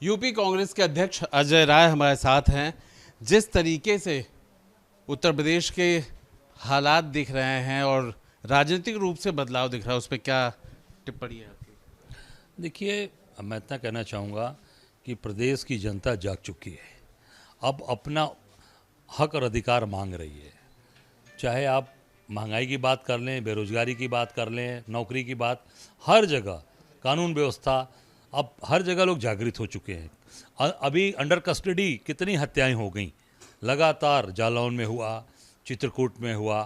UP Congress के अध्यक्ष अजय राय हमारे साथ हैं। जिस तरीके से उत्तर प्रदेश के हालात दिख रहे हैं और राजनीतिक रूप से बदलाव दिख रहा है, उस पर क्या टिप्पणी है आपकी? देखिए, मैं इतना कहना चाहूँगा कि प्रदेश की जनता जाग चुकी है। अब अपना हक और अधिकार मांग रही है। चाहे आप महंगाई की बात कर लें, बेरोजगारी की बात कर लें, नौकरी की बात, हर जगह कानून व्यवस्था, अब हर जगह लोग जागृत हो चुके हैं। अभी अंडर कस्टडी कितनी हत्याएं हो गई, लगातार जालौन में हुआ, चित्रकूट में हुआ,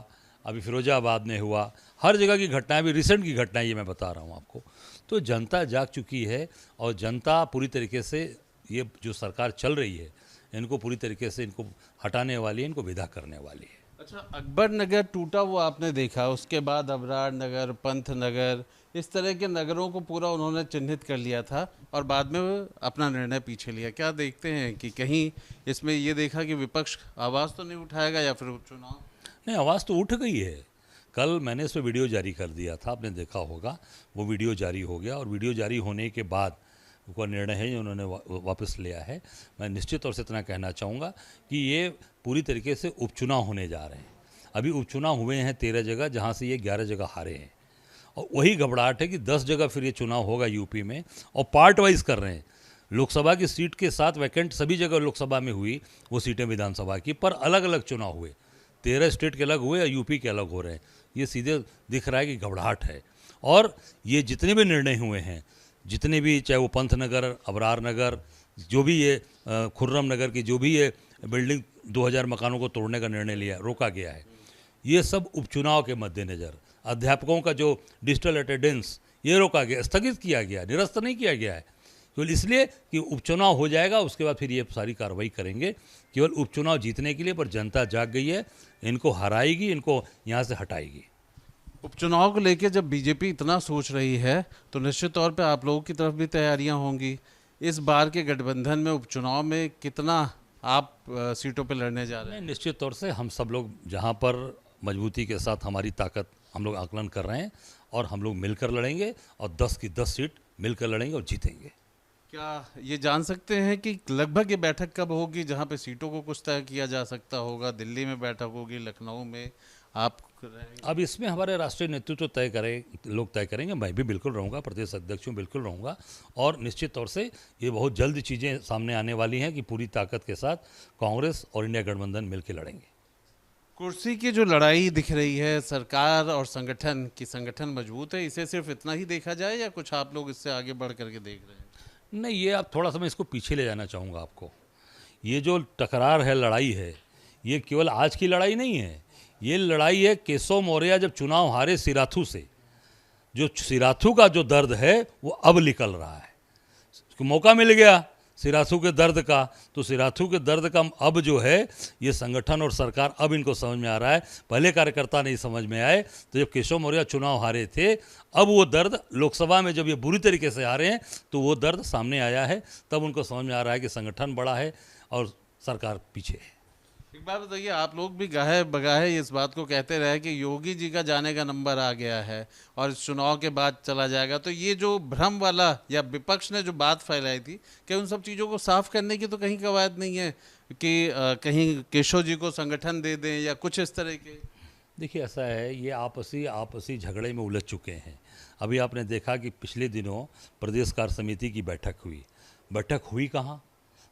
अभी फिरोजाबाद में हुआ, हर जगह की घटनाएं, अभी रिसेंट की घटनाएं ये मैं बता रहा हूँ आपको। तो जनता जाग चुकी है और जनता पूरी तरीके से ये जो सरकार चल रही है इनको पूरी तरीके से इनको हटाने वाली है, इनको विदा करने वाली है। अच्छा, अकबर नगर टूटा वो आपने देखा, उसके बाद अबरार नगर, पंथ नगर, इस तरह के नगरों को पूरा उन्होंने चिन्हित कर लिया था और बाद में वो अपना निर्णय पीछे लिया। क्या देखते हैं कि कहीं इसमें ये देखा कि विपक्ष आवाज़ तो नहीं उठाएगा या फिर उपचुनाव? नहीं, आवाज़ तो उठ गई है। कल मैंने इस पर वीडियो जारी कर दिया था, आपने देखा होगा। वो वीडियो जारी हो गया और वीडियो जारी होने के बाद वो निर्णय है जो उन्होंने वापस लिया है। मैं निश्चित तौर से इतना कहना चाहूँगा कि ये पूरी तरीके से उपचुनाव होने जा रहे हैं। अभी उपचुनाव हुए हैं 13 जगह, जहाँ से ये 11 जगह हारे हैं और वही घबराहट है कि 10 जगह फिर ये चुनाव होगा यूपी में और पार्ट वाइज कर रहे हैं। लोकसभा की सीट के साथ वैकेंट सभी जगह लोकसभा में हुई वो सीटें विधानसभा की, पर अलग अलग चुनाव हुए। 13 स्टेट के अलग हुए और यूपी के अलग हो रहे हैं। ये सीधे दिख रहा है कि घबराहट है। और ये जितने भी निर्णय हुए हैं, जितने भी, चाहे वो पंथ नगर, अबरार नगर, जो भी ये खुर्रम नगर की जो भी ये बिल्डिंग 2000 मकानों को तोड़ने का निर्णय लिया, रोका गया है, ये सब उपचुनाव के मद्देनज़र। अध्यापकों का जो डिजिटल अटेंडेंस ये रोका गया, स्थगित किया गया, निरस्त नहीं किया गया है, केवल इसलिए कि उपचुनाव हो जाएगा, उसके बाद फिर ये सारी कार्रवाई करेंगे केवल उपचुनाव जीतने के लिए। पर जनता जाग गई है, इनको हराएगी, इनको यहाँ से हटाएगी। उपचुनाव को लेकर जब बीजेपी इतना सोच रही है तो निश्चित तौर पे आप लोगों की तरफ भी तैयारियां होंगी। इस बार के गठबंधन में उपचुनाव में कितना आप सीटों पे लड़ने जा रहे हैं? नहीं, निश्चित तौर से हम सब लोग जहाँ पर मजबूती के साथ हमारी ताकत हम लोग आकलन कर रहे हैं और हम लोग मिलकर लड़ेंगे और 10 की 10 सीट मिलकर लड़ेंगे और जीतेंगे। क्या ये जान सकते हैं कि लगभग ये बैठक कब होगी जहां पे सीटों को कुछ तय किया जा सकता होगा? दिल्ली में बैठक होगी, लखनऊ में आप रहेंगे? अब इसमें हमारे राष्ट्रीय नेतृत्व तय करें, लोग तय करेंगे। मैं भी बिल्कुल रहूँगा, प्रदेश अध्यक्ष हूँ, बिल्कुल रहूँगा। और निश्चित तौर से ये बहुत जल्द चीज़ें सामने आने वाली हैं कि पूरी ताकत के साथ कांग्रेस और इंडिया गठबंधन मिलकर लड़ेंगे। कुर्सी की जो लड़ाई दिख रही है सरकार और संगठन की, संगठन मजबूत है, इसे सिर्फ इतना ही देखा जाए या कुछ आप लोग इससे आगे बढ़ करके देख रहे हैं? नहीं, ये आप थोड़ा सा मैं इसको पीछे ले जाना चाहूँगा आपको। ये जो टकरार है, लड़ाई है, ये केवल आज की लड़ाई नहीं है। ये लड़ाई है केशव मौर्य जब चुनाव हारे सिराथू से, जो सिराथू का जो दर्द है वो अब निकल रहा है। उसको मौका मिल गया सिराथू के दर्द का, तो सिराथू के दर्द का अब जो है ये संगठन और सरकार अब इनको समझ में आ रहा है। पहले कार्यकर्ता नहीं समझ में आए, तो जब केशव मौर्य चुनाव हारे थे, अब वो दर्द लोकसभा में जब ये बुरी तरीके से हारे हैं तो वो दर्द सामने आया है। तब उनको समझ में आ रहा है कि संगठन बड़ा है और सरकार पीछे है। एक बात बताइए, आप लोग भी गाहे बगाहे इस बात को कहते रहे कि योगी जी का जाने का नंबर आ गया है और इस चुनाव के बाद चला जाएगा, तो ये जो भ्रम वाला या विपक्ष ने जो बात फैलाई थी, कि उन सब चीज़ों को साफ करने की तो कहीं कवायद नहीं है कि कहीं केशव जी को संगठन दे दें या कुछ इस तरह के? देखिए, ऐसा है, ये आपसी झगड़े में उलझ चुके हैं। अभी आपने देखा कि पिछले दिनों प्रदेश कार्य समिति की बैठक हुई कहाँ?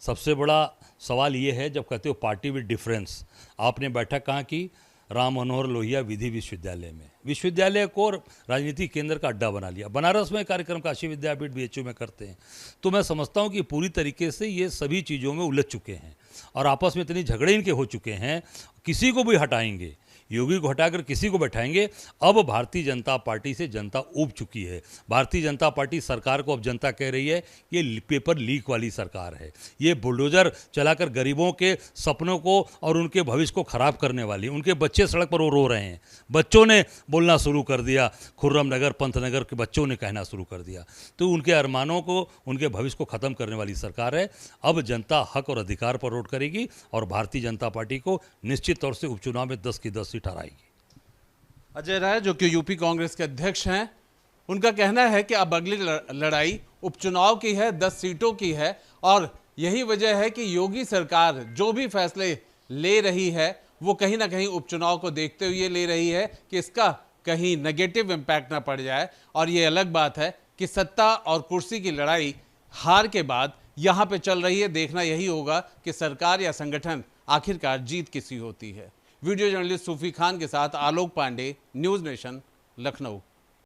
सबसे बड़ा सवाल ये है, जब कहते हो पार्टी विद डिफरेंस, आपने बैठक कहाँ की? राम मनोहर लोहिया विधि विश्वविद्यालय में। विश्वविद्यालय को राजनीतिक केंद्र का अड्डा बना लिया। बनारस में कार्यक्रम काशी विद्यापीठ बीएचयू में करते हैं। तो मैं समझता हूँ कि पूरी तरीके से ये सभी चीज़ों में उलझ चुके हैं और आपस में इतनी झगड़े इनके हो चुके हैं, किसी को भी हटाएंगे, योगी को हटाकर किसी को बैठाएंगे। अब भारतीय जनता पार्टी से जनता ऊब चुकी है। भारतीय जनता पार्टी सरकार को अब जनता कह रही है ये पेपर लीक वाली सरकार है, ये बुलडोजर चलाकर गरीबों के सपनों को और उनके भविष्य को खराब करने वाली। उनके बच्चे सड़क पर वो रो रहे हैं, बच्चों ने बोलना शुरू कर दिया, खुर्रम नगर, पंथ नगर के बच्चों ने कहना शुरू कर दिया। तो उनके अरमानों को, उनके भविष्य को ख़त्म करने वाली सरकार है। अब जनता हक और अधिकार पर वोट करेगी और भारतीय जनता पार्टी को निश्चित तौर से उपचुनाव में 10 की 10 सीट हराएगी। अजय राय, जो कि यूपी कांग्रेस के अध्यक्ष हैं, उनका कहना है कि अब अगली लड़ाई उपचुनाव की है, 10 सीटों की है, और यही वजह है कि योगी सरकार जो भी फैसले ले रही है वो कहीं ना कहीं उपचुनाव को देखते हुए ले रही है कि इसका कहीं नेगेटिव इम्पैक्ट ना पड़ जाए। और ये अलग बात है कि सत्ता और कुर्सी की लड़ाई हार के बाद यहां पे चल रही है। देखना यही होगा कि सरकार या संगठन आखिरकार जीत किसी होती है। वीडियो जर्नलिस्ट सूफी खान के साथ आलोक पांडे, न्यूज़ नेशन, लखनऊ।